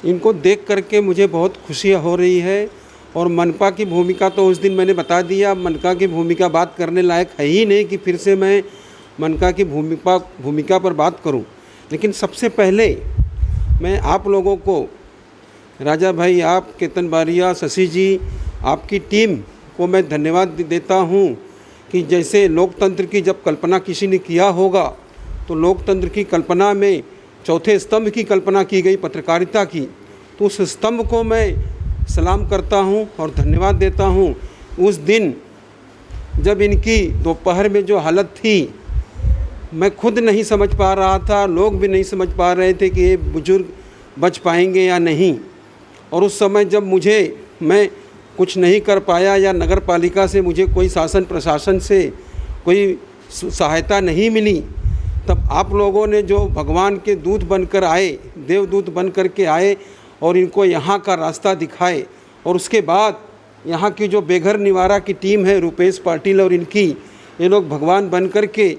इनको देख करके मुझे बहुत खुशी हो रही है। और मनपा की भूमिका तो उस दिन मैंने बता दिया, मनपा की भूमिका बात करने लायक है ही नहीं कि फिर से मैं मनपा की भूमिका पर बात करूं। लेकिन सबसे पहले मैं आप लोगों को, राजा भाई, आप, केतन बारिया, शशि जी, आपकी टीम को मैं धन्यवाद देता हूं कि जैसे लोकतंत्र की जब कल्पना किसी ने किया होगा तो लोकतंत्र की कल्पना में चौथे स्तंभ की कल्पना की गई, पत्रकारिता की, तो उस स्तंभ को मैं सलाम करता हूं और धन्यवाद देता हूं। उस दिन जब इनकी दोपहर में जो हालत थी, मैं खुद नहीं समझ पा रहा था, लोग भी नहीं समझ पा रहे थे कि ये बुजुर्ग बच पाएंगे या नहीं। और उस समय जब मैं कुछ नहीं कर पाया या नगर पालिका से मुझे कोई शासन प्रशासन से कोई सहायता नहीं मिली, तब आप लोगों ने जो भगवान के दूत बनकर आए, देवदूत बन कर के आए और इनको यहाँ का रास्ता दिखाए। और उसके बाद यहाँ की जो बेघर निवारा की टीम है, रुपेश पाटिल और इनकी, ये लोग भगवान बन कर के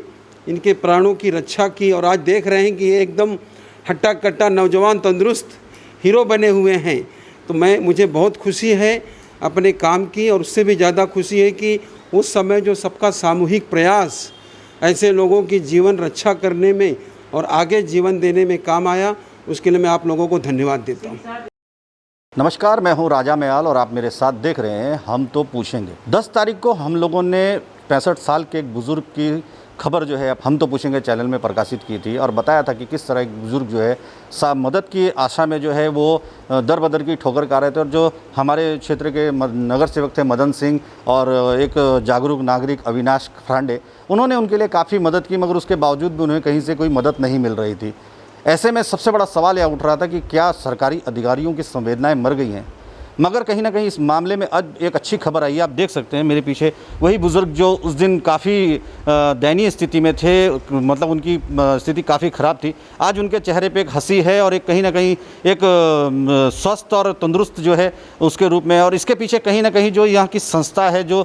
इनके प्राणों की रक्षा की। और आज देख रहे हैं कि ये एकदम हट्टा कट्टा नौजवान तंदुरुस्त हीरो बने हुए हैं। तो मुझे बहुत खुशी है अपने काम की, और उससे भी ज़्यादा खुशी है कि उस समय जो सबका सामूहिक प्रयास ऐसे लोगों की जीवन रक्षा करने में और आगे जीवन देने में काम आया, उसके लिए मैं आप लोगों को धन्यवाद देता हूँ। नमस्कार, मैं हूं राजा मयाल और आप मेरे साथ देख रहे हैं हम तो पूछेंगे। 10 तारीख को हम लोगों ने 65 साल के एक बुज़ुर्ग की खबर जो है हम तो पूछेंगे चैनल में प्रकाशित की थी और बताया था कि किस तरह एक बुज़ुर्ग जो है मदद की आशा में जो है वो दर बदर की ठोकर खा रहे थे। और जो हमारे क्षेत्र के नगर सेवक थे मदन सिंह और एक जागरूक नागरिक अविनाश फ्रांडे, उन्होंने उनके लिए काफ़ी मदद की, मगर उसके बावजूद भी उन्हें कहीं से कोई मदद नहीं मिल रही थी। ऐसे में सबसे बड़ा सवाल यह उठ रहा था कि क्या सरकारी अधिकारियों की संवेदनाएं मर गई हैं। मगर कहीं ना कहीं इस मामले में आज एक अच्छी खबर आई है। आप देख सकते हैं मेरे पीछे वही बुज़ुर्ग जो उस दिन काफ़ी दयनीय स्थिति में थे, मतलब उनकी स्थिति काफ़ी ख़राब थी। आज उनके चेहरे पे एक हंसी है और एक कहीं ना कहीं एक स्वस्थ और तंदुरुस्त जो है उसके रूप में। और इसके पीछे कहीं ना कहीं जो यहाँ की संस्था है, जो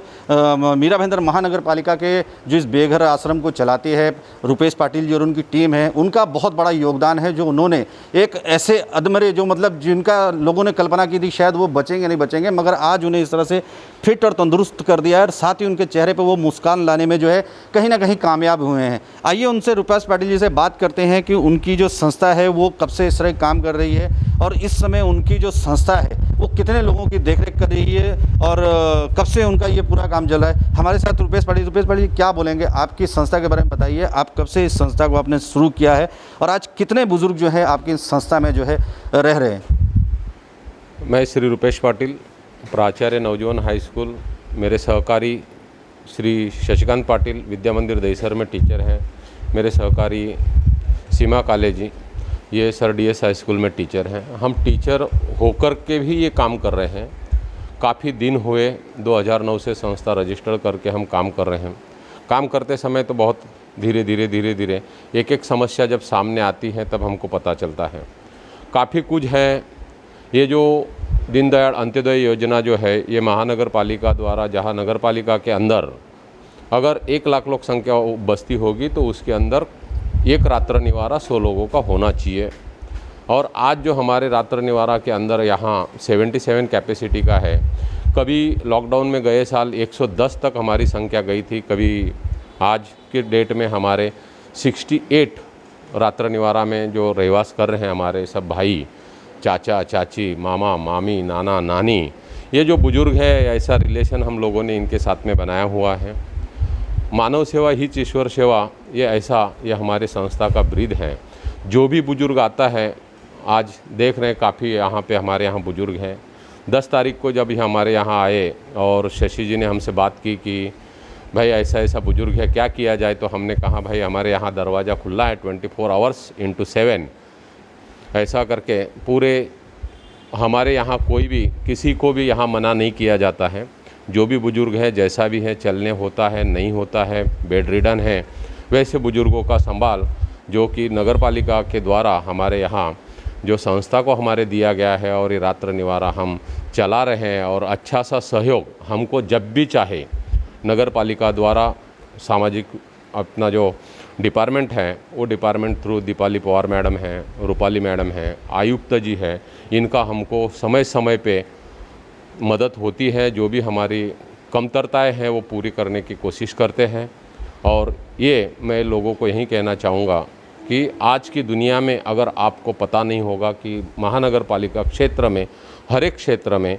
मीरा भाईंदर महानगर पालिका के जो इस बेघर आश्रम को चलाती है, रुपेश पाटिल जी और उनकी टीम है, उनका बहुत बड़ा योगदान है। जो उन्होंने एक ऐसे अधमरे जो मतलब जिनका लोगों ने कल्पना की थी शायद वो बचेंगे नहीं बचेंगे, मगर आज उन्हें इस तरह से फिट और तंदुरुस्त कर दिया है और साथ ही उनके चेहरे पे वो मुस्कान लाने में जो है कहीं ना कहीं कामयाब हुए हैं। आइए उनसे, रुपेश पाटिल जी से बात करते हैं कि उनकी जो संस्था है वो कब से इस तरह काम कर रही है और इस समय उनकी जो संस्था है वो कितने लोगों की देखरेख कर रही है और कब से उनका ये पूरा काम चल रहा है। हमारे साथ रुपेश पाटिल जी क्या बोलेंगे, आपकी संस्था के बारे में बताइए। आप कब से इस संस्था को आपने शुरू किया है और आज कितने बुजुर्ग जो है आपकी संस्था में जो है रह रहे हैं। मैं श्री रुपेश पाटिल, प्राचार्य नवजीवन हाई स्कूल, मेरे सहकारी श्री शशिकांत पाटिल विद्या मंदिर दहीसर में टीचर हैं। मेरे सहकारी सीमा काले जी, ये सर डीएस हाई स्कूल में टीचर हैं। हम टीचर होकर के भी ये काम कर रहे हैं। काफ़ी दिन हुए, 2009 से संस्था रजिस्टर करके हम काम कर रहे हैं। काम करते समय तो बहुत धीरे धीरे एक एक समस्या जब सामने आती है तब हमको पता चलता है। काफ़ी कुछ है। ये जो दीनदयाल अंत्योदय योजना जो है, ये महानगर पालिका द्वारा, जहाँ नगर पालिका के अंदर अगर 1 लाख लोग संख्या बस्ती होगी तो उसके अंदर एक रात्र निवारा 100 लोगों का होना चाहिए। और आज जो हमारे रात्र निवारा के अंदर यहाँ 77 कैपेसिटी का है। कभी लॉकडाउन में गए साल 110 तक हमारी संख्या गई थी। कभी आज के डेट में हमारे 68 रात्र निवारा में जो रहवास कर रहे हैं हमारे सब भाई, चाचा चाची, मामा मामी, नाना नानी, ये जो बुजुर्ग है, ऐसा रिलेशन हम लोगों ने इनके साथ में बनाया हुआ है। मानव सेवा ही ईश्वर सेवा, ये हमारे संस्था का ब्रीद है। जो भी बुजुर्ग आता है, आज देख रहे हैं काफ़ी यहाँ पे हमारे यहाँ बुजुर्ग हैं। 10 तारीख को जब हमारे यहाँ आए और शशि जी ने हमसे बात की कि भाई ऐसा बुजुर्ग है, क्या किया जाए, तो हमने कहा भाई हमारे यहाँ दरवाज़ा खुला है 24 आवर्स × 7। ऐसा करके पूरे हमारे यहाँ कोई भी किसी को भी यहाँ मना नहीं किया जाता है। जो भी बुजुर्ग है, जैसा भी है, चलने होता है नहीं होता है, बेड रिडन है, वैसे बुजुर्गों का संभाल जो कि नगर पालिका के द्वारा हमारे यहाँ जो संस्था को हमारे दिया गया है और ये रात्र निवारा हम चला रहे हैं। और अच्छा सा सहयोग हमको जब भी चाहे नगर पालिका द्वारा सामाजिक अपना जो डिपार्टमेंट है वो department through Deepali Pawar madam हैं, रूपाली मैडम हैं, आयुक्त जी हैं, इनका हमको समय समय पे मदद होती है। जो भी हमारी कमतरताएं हैं वो पूरी करने की कोशिश करते हैं। और ये मैं लोगों को यही कहना चाहूँगा कि आज की दुनिया में अगर आपको पता नहीं होगा कि महानगर पालिका क्षेत्र में हर एक क्षेत्र में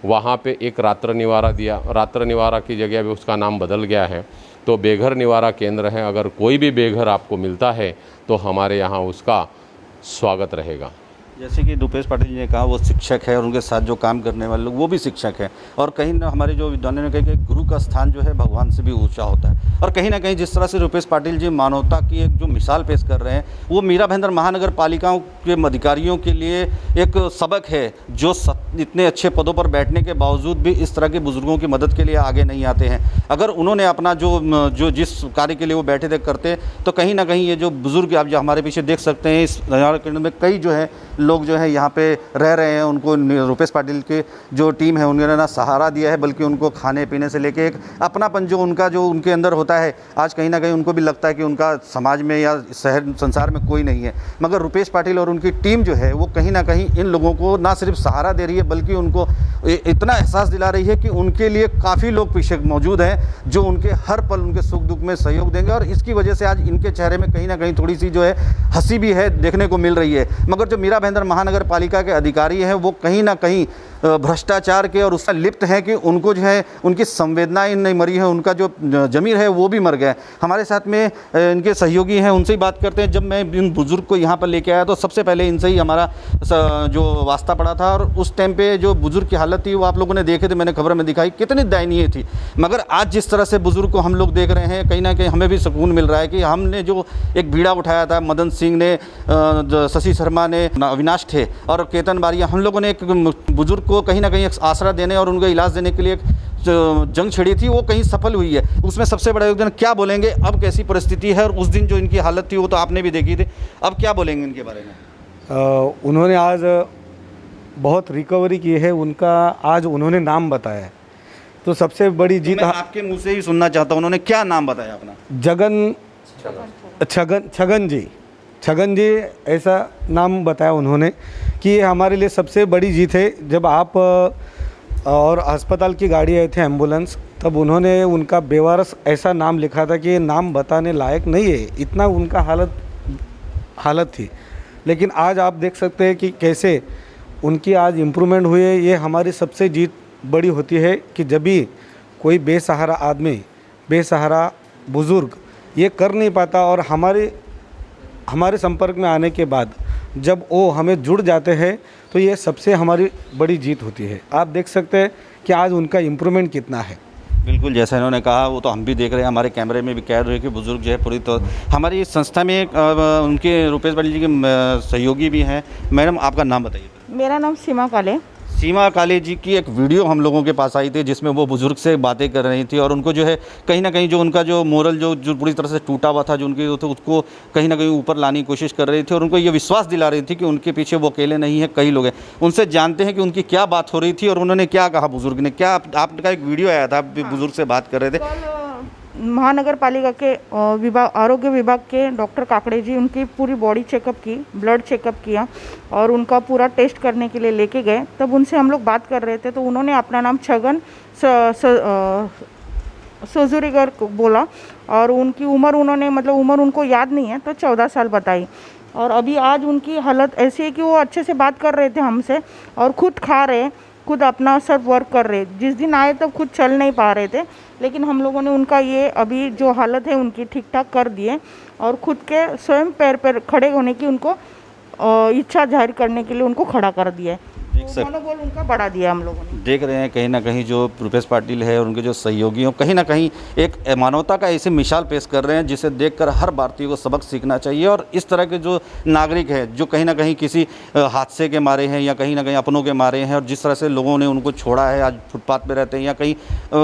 वहाँ पे एक रात्र निवारा दिया, रात्र निवारा की जगह भी उसका नाम बदल गया है, तो बेघर निवारा केंद्र है। अगर कोई भी बेघर आपको मिलता है तो हमारे यहाँ उसका स्वागत रहेगा। जैसे कि रुपेश पाटिल जी ने कहा वो शिक्षक है और उनके साथ जो काम करने वाले लोग वो भी शिक्षक हैं, और कहीं ना हमारे जो विद्वानों ने कहा कि गुरु का स्थान जो है भगवान से भी ऊंचा होता है। और कहीं ना कहीं जिस तरह से रुपेश पाटिल जी मानवता की एक जो मिसाल पेश कर रहे हैं वो मीरा भाईंदर महानगर पालिकाओं के अधिकारियों के लिए एक सबक है, जो इतने अच्छे पदों पर बैठने के बावजूद भी इस तरह के बुजुर्गों की मदद के लिए आगे नहीं आते हैं। अगर उन्होंने अपना जो जिस कार्य के लिए वो बैठे थे करते, तो कहीं ना कहीं ये जो बुजुर्ग आप जो हमारे पीछे देख सकते हैं, इस केंद्र में कई जो है लोग जो है यहाँ पे रह रहे हैं। उनको रुपेश पाटिल के जो टीम है उन्होंने ना सहारा दिया है, बल्कि उनको खाने पीने से लेके एक अपनापन जो उनके अंदर होता है, आज कहीं ना कहीं उनको भी लगता है कि उनका समाज में या शहर संसार में कोई नहीं है। मगर रुपेश पाटिल और उनकी टीम जो है वो कहीं ना कहीं इन लोगों को ना सिर्फ सहारा दे रही है, बल्कि उनको इतना एहसास दिला रही है कि उनके लिए काफ़ी लोग पीछे मौजूद हैं जो उनके हर पल उनके सुख दुख में सहयोग देंगे। और इसकी वजह से आज इनके चेहरे में कहीं ना कहीं थोड़ी सी जो है हंसी भी है देखने को मिल रही है। मगर जो मीरा भाईंदर महानगर पालिका के अधिकारी हैं वो कहीं ना कहीं भ्रष्टाचार के और उसका लिप्त हैं कि उनको जो है उनकी संवेदनाएं नहीं मरी है, उनका जो जमीर है वो भी मर गया है। हमारे साथ में इनके सहयोगी हैं, उनसे ही बात करते हैं। जब मैं इन बुजुर्ग को यहाँ पर लेके आया तो सबसे पहले इनसे ही हमारा जो वास्ता पड़ा था, और उस टाइम पे जो बुजुर्ग की हालत थी वो आप लोगों ने देखे थे, मैंने खबर में दिखाई, कितनी दयनीय थी। मगर आज जिस तरह से बुजुर्ग को हम लोग देख रहे हैं, कहीं ना कहीं हमें भी सुकून मिल रहा है कि हमने जो एक बीड़ा उठाया था, मदन सिंह ने, शशि शर्मा ने, अविनाश थे और केतन बारिया, हम लोगों ने एक बुजुर्ग को कहीं ना कहीं एक आसरा देने और उनको इलाज देने के लिए एक जंग छिड़ी थी, वो कहीं सफल हुई है। उसमें सबसे बड़ा योगदान क्या बोलेंगे, अब कैसी परिस्थिति है, और उस दिन जो इनकी हालत थी वो तो आपने भी देखी थी, अब क्या बोलेंगे इनके बारे में? उन्होंने आज बहुत रिकवरी की है, उनका आज उन्होंने नाम बताया है, तो सबसे बड़ी जीत मैं आपके मुंह से ही सुनना चाहता हूँ, उन्होंने क्या नाम बताया अपना? छगन जी ऐसा नाम बताया उन्होंने कि ये हमारे लिए सबसे बड़ी जीत है। जब आप और अस्पताल की गाड़ी आए थे एम्बुलेंस, तब उन्होंने उनका बेवारस ऐसा नाम लिखा था कि ये नाम बताने लायक नहीं है, इतना उनका हालत थी। लेकिन आज आप देख सकते हैं कि कैसे उनकी आज इम्प्रूवमेंट हुई है। ये हमारी सबसे जीत बड़ी होती है कि जब भी कोई बेसहारा आदमी, बेसहारा बुज़ुर्ग ये कर नहीं पाता, और हमारे संपर्क में आने के बाद जब वो हमें जुड़ जाते हैं, तो ये सबसे हमारी बड़ी जीत होती है। आप देख सकते हैं कि आज उनका इम्प्रूवमेंट कितना है। बिल्कुल जैसा इन्होंने कहा वो तो हम भी देख रहे हैं, हमारे कैमरे में भी कैद हुए कि बुजुर्ग जो है पूरी तो हमारी इस संस्था में उनके रुपेश पाटिल जी के सहयोगी भी हैं। मैडम आपका नाम बताइए। मेरा नाम सीमा काले। सीमा काले जी की एक वीडियो हम लोगों के पास आई थी जिसमें वो बुजुर्ग से बातें कर रही थी, और उनको जो है कहीं ना कहीं जो उनका जो मोरल जो पूरी तरह से टूटा हुआ था, जो उनके उसको कहीं ना कहीं ऊपर लाने की कोशिश कर रही थी, और उनको ये विश्वास दिला रही थी कि उनके पीछे वो अकेले नहीं है, कई लोग हैं। उनसे जानते हैं कि उनकी क्या बात हो रही थी और उन्होंने क्या कहा बुजुर्ग ने। क्या आपका एक वीडियो आया था, बुजुर्ग से बात कर रहे थे। महानगर पालिका के आरोग्य विभाग के डॉक्टर काकड़े जी उनकी पूरी बॉडी चेकअप की, ब्लड चेकअप किया और उनका पूरा टेस्ट करने के लिए लेके गए। तब उनसे हम लोग बात कर रहे थे, तो उन्होंने अपना नाम छगन सोजुरीगर बोला, और उनकी उम्र उन्होंने उम्र उनको याद नहीं है, तो 14 साल बताई। और अभी आज उनकी हालत ऐसी है कि वो अच्छे से बात कर रहे थे हमसे, और खुद खा रहे, खुद अपना सब वर्क कर रहे। जिस दिन आए तब खुद चल नहीं पा रहे थे, लेकिन हम लोगों ने उनका ये अभी जो हालत है उनकी ठीक ठाक कर दिए, और खुद के स्वयं पैर पर खड़े होने की उनको इच्छा जाहिर करने के लिए उनको खड़ा कर दिया है। तो मनोबल उनका बढ़ा दिया हम लोगों ने। देख रहे हैं कहीं ना कहीं जो रुपेश पाटिल है और उनके जो सहयोगी हैं कहीं ना कहीं एक मानवता का ऐसे मिसाल पेश कर रहे हैं जिसे देखकर हर भारतीय को सबक सीखना चाहिए। और इस तरह के जो नागरिक है जो कहीं ना कहीं किसी हादसे के मारे हैं या कहीं ना कहीं अपनों के मारे हैं, और जिस तरह से लोगों ने उनको छोड़ा है, आज फुटपाथ पर रहते हैं या कहीं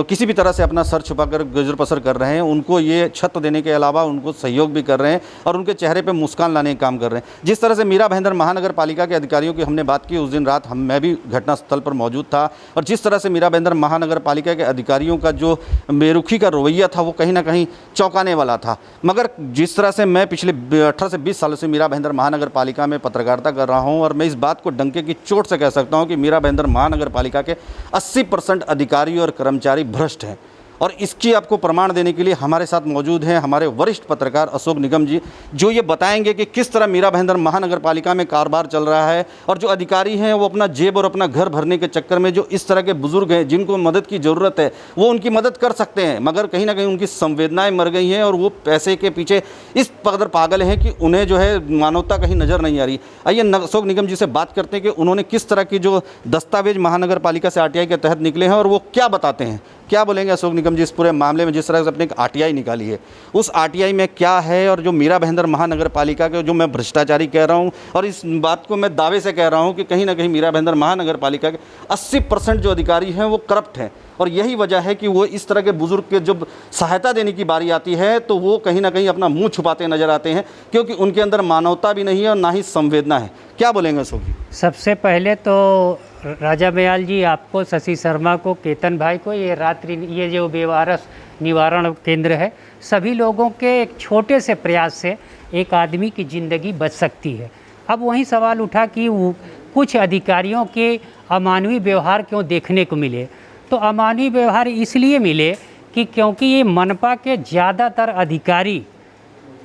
किसी भी तरह से अपना सर छुपा कर गुजर बसर कर रहे हैं, उनको ये छत देने के अलावा उनको सहयोग भी कर रहे हैं और उनके चेहरे पर मुस्कान लाने का काम कर रहे हैं। जिस तरह से मीरा भाईंदर महानगर पालिका के अधिकारियों की हमने बात की, उस दिन रात मैं भी घटनास्थल पर मौजूद था और जिस तरह से मीरा भाईंदर महानगर पालिका के अधिकारियों का जो बेरुखी का रवैया था वो कहीं ना कहीं चौंकाने वाला था। मगर जिस तरह से मैं पिछले 18 से 20 सालों से मीरा भाईंदर महानगर पालिका में पत्रकारिता कर रहा हूं और मैं इस बात को डंके की चोट से कह सकता हूं कि मीरा भाईंदर महानगर पालिका के 80% अधिकारी और कर्मचारी भ्रष्ट हैं। और इसकी आपको प्रमाण देने के लिए हमारे साथ मौजूद हैं हमारे वरिष्ठ पत्रकार अशोक निगम जी, जो ये बताएंगे कि किस तरह मीरा भाईंदर महानगर पालिका में कारोबार चल रहा है और जो अधिकारी हैं वो अपना जेब और अपना घर भरने के चक्कर में जो इस तरह के बुजुर्ग हैं जिनको मदद की ज़रूरत है वो उनकी मदद कर सकते हैं, मगर कहीं ना कहीं उनकी संवेदनाएं मर गई हैं और वो पैसे के पीछे इस कदर पागल हैं कि उन्हें जो है मानवता कहीं नज़र नहीं आ रही। आइए अशोक निगम जी से बात करते हैं कि उन्होंने किस तरह की जो दस्तावेज महानगर पालिका से RTI के तहत निकले हैं और वो क्या बताते हैं। क्या बोलेंगे अशोक निगम जी इस पूरे मामले में, जिस तरह से अपने एक RTI निकाली है उस RTI में क्या है और जो मीरा भाईंदर महानगर पालिका के जो मैं भ्रष्टाचारी कह रहा हूं और इस बात को मैं दावे से कह रहा हूं कि कहीं ना कहीं मीरा भाईंदर महानगर पालिका के 80% जो अधिकारी हैं वो करप्ट हैं और यही वजह है कि वो इस तरह के बुजुर्ग के जब सहायता देने की बारी आती है तो वो कहीं ना कहीं अपना मुंह छुपाते नजर आते हैं क्योंकि उनके अंदर मानवता भी नहीं है और ना ही संवेदना है। क्या बोलेंगे अशोक जी? सबसे पहले तो राजा मयाल जी, आपको, शशि शर्मा को, केतन भाई को, ये जो बेवारस निवारण केंद्र है, सभी लोगों के एक छोटे से प्रयास से एक आदमी की ज़िंदगी बच सकती है। अब वही सवाल उठा कि कुछ अधिकारियों के अमानवीय व्यवहार क्यों देखने को मिले। तो अमानवीय व्यवहार इसलिए मिले कि क्योंकि ये मनपा के ज़्यादातर अधिकारी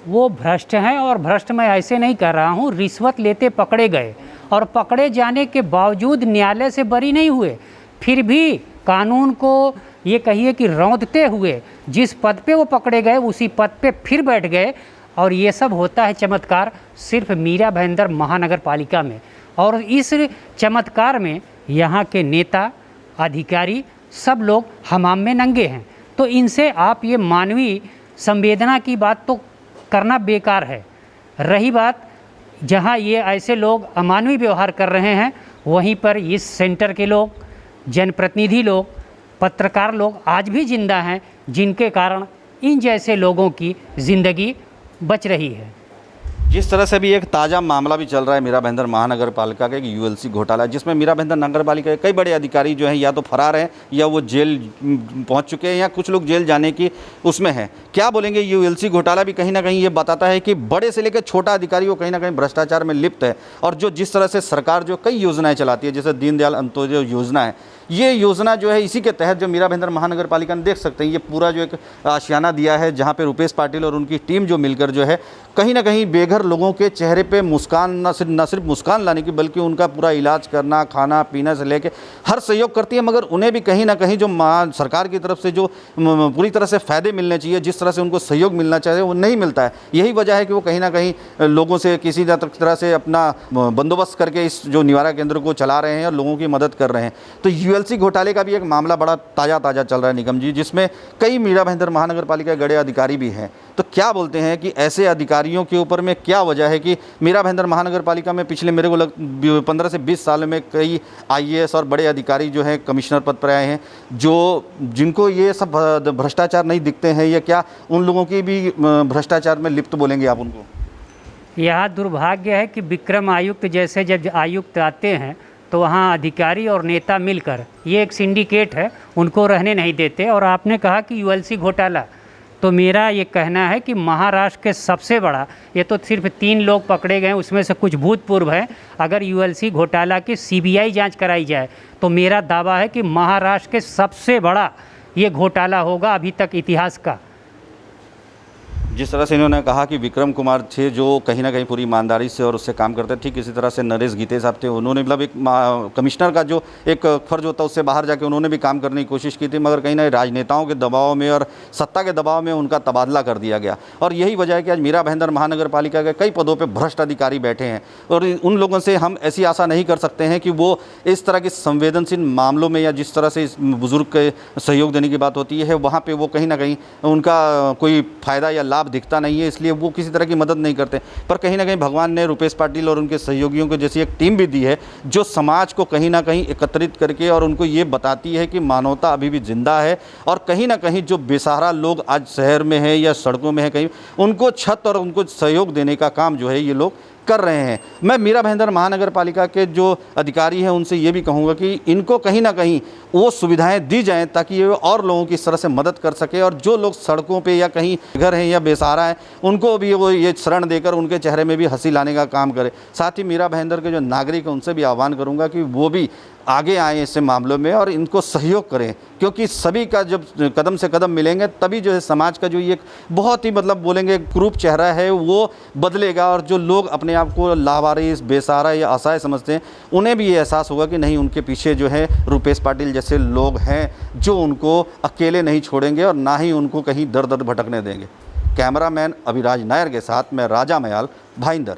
वो भ्रष्ट हैं और भ्रष्ट मैं ऐसे नहीं कर रहा हूँ, रिश्वत लेते पकड़े गए और पकड़े जाने के बावजूद न्यायालय से बरी नहीं हुए, फिर भी कानून को ये कहिए कि रौंदते हुए जिस पद पे वो पकड़े गए उसी पद पे फिर बैठ गए। और ये सब होता है चमत्कार सिर्फ मीरा भाईंदर महानगर पालिका में। और इस चमत्कार में यहाँ के नेता अधिकारी सब लोग हमाम में नंगे हैं। तो इनसे आप ये मानवीय संवेदना की बात तो करना बेकार है। रही बात जहाँ ये ऐसे लोग अमानवीय व्यवहार कर रहे हैं, वहीं पर इस सेंटर के लोग, जनप्रतिनिधि लोग, पत्रकार लोग आज भी जिंदा हैं, जिनके कारण इन जैसे लोगों की ज़िंदगी बच रही है। जिस तरह से भी एक ताज़ा मामला भी चल रहा है मीरा भाईंदर महानगर पालिका का, एक ULC घोटाला, जिसमें मीरा भाईंदर नगर पालिका के कई बड़े अधिकारी जो हैं या तो फरार हैं या वो जेल पहुंच चुके हैं या कुछ लोग जेल जाने की उसमें हैं। क्या बोलेंगे? ULC घोटाला भी कहीं ना कहीं ये बताता है कि बड़े से लेकर छोटा अधिकारी वो कहीं ना कहीं भ्रष्टाचार में लिप्त है। और जो जिस तरह से सरकार जो कई योजनाएँ चलाती है, जैसे दीनदयाल अंत्योदय योजना है, ये योजना जो है इसी के तहत जो मीरा भाईंदर महानगर पालिका ने देख सकते हैं ये पूरा जो एक आशियाना दिया है, जहाँ पे रुपेश पाटिल और उनकी टीम जो मिलकर जो है कहीं ना कहीं बेघर लोगों के चेहरे पे मुस्कान न सिर्फ मुस्कान लाने की बल्कि उनका पूरा इलाज करना, खाना पीना से लेके हर सहयोग करती है। मगर उन्हें भी कहीं ना कहीं जो सरकार की तरफ से जो पूरी तरह से फ़ायदे मिलने चाहिए, जिस तरह से उनको सहयोग मिलना चाहिए, वो नहीं मिलता है। यही वजह है कि वो कहीं ना कहीं लोगों से किसी तरह से अपना बंदोबस्त करके इस जो निवारा केंद्र को चला रहे हैं और लोगों की मदद कर रहे हैं। तो ULC घोटाले का भी एक मामला बड़ा ताज़ा चल रहा है निगम जी, जिसमें कई मीरा भाईंदर महानगर पालिका के बड़े अधिकारी भी हैं। तो क्या बोलते हैं कि ऐसे अधिकारियों के ऊपर में क्या वजह है कि मीरा भाईंदर महानगर पालिका में पिछले मेरे को 15 से 20 साल में कई IAS और बड़े अधिकारी जो हैं कमिश्नर पद पर आए हैं, जो जिनको ये सब भ्रष्टाचार नहीं दिखते हैं, या क्या उन लोगों की भी भ्रष्टाचार में लिप्त बोलेंगे आप उनको? यह दुर्भाग्य है कि विक्रम आयुक्त जैसे जब आयुक्त आते हैं तो वहाँ अधिकारी और नेता मिलकर, ये एक सिंडिकेट है, उनको रहने नहीं देते। और आपने कहा कि ULC घोटाला, तो मेरा ये कहना है कि महाराष्ट्र के सबसे बड़ा, ये तो सिर्फ 3 लोग पकड़े गए, उसमें से कुछ भूतपूर्व हैं। अगर ULC घोटाला की CBI जांच कराई जाए तो मेरा दावा है कि महाराष्ट्र के सबसे बड़ा ये घोटाला होगा अभी तक इतिहास का। जिस तरह से इन्होंने कहा कि विक्रम कुमार थे जो कहीं ना कहीं पूरी ईमानदारी से और उससे काम करते थे, ठीक इसी तरह से नरेश गीते साहब थे, उन्होंने मतलब एक कमिश्नर का जो एक फर्ज होता है उससे बाहर जाके उन्होंने भी काम करने की कोशिश की थी, मगर कहीं ना राजनेताओं के दबाव में और सत्ता के दबाव में उनका तबादला कर दिया गया। और यही वजह है कि आज मीरा भाईंदर महानगर पालिका के कई पदों पर भ्रष्ट अधिकारी बैठे हैं और उन लोगों से हम ऐसी आशा नहीं कर सकते हैं कि वो इस तरह के संवेदनशील मामलों में या जिस तरह से इस बुजुर्ग के सहयोग देने की बात होती है वहाँ पर वो कहीं ना कहीं उनका कोई फ़ायदा या लाभ दिखता नहीं है, इसलिए वो किसी तरह की मदद नहीं करते। पर कहीं ना कहीं भगवान ने रुपेश पाटिल और उनके सहयोगियों को जैसी एक टीम भी दी है जो समाज को कहीं ना कहीं एकत्रित करके और उनको ये बताती है कि मानवता अभी भी जिंदा है और कहीं ना कहीं जो बेसहारा लोग आज शहर में है या सड़कों में है, कहीं उनको छत और उनको सहयोग देने का काम जो है ये लोग कर रहे हैं। मैं मीरा भाईंदर महानगर पालिका के जो अधिकारी हैं उनसे ये भी कहूँगा कि इनको कहीं ना कहीं वो सुविधाएं दी जाएं ताकि ये और लोगों की इस तरह से मदद कर सके, और जो लोग सड़कों पे या कहीं घर हैं या बेसहारा हैं उनको भी वो ये शरण देकर उनके चेहरे में भी हंसी लाने का काम करे। साथ ही मीरा भाईंदर के जो नागरिक हैं उनसे भी आह्वान करूँगा कि वो भी आगे आएँ ऐसे मामलों में और इनको सहयोग करें, क्योंकि सभी का जब कदम से कदम मिलेंगे तभी जो है समाज का जो ये बहुत ही मतलब बोलेंगे क्रूप चेहरा है वो बदलेगा, और जो लोग अपने आप को लावारिस, बेसहारा या असहाय समझते हैं उन्हें भी ये एहसास होगा कि नहीं, उनके पीछे जो है रुपेश पाटिल जैसे लोग हैं जो उनको अकेले नहीं छोड़ेंगे और ना ही उनको कहीं दर दर भटकने देंगे। कैमरामैन अभिराज नायर के साथ मैं राजा मयाल, भाईंदर।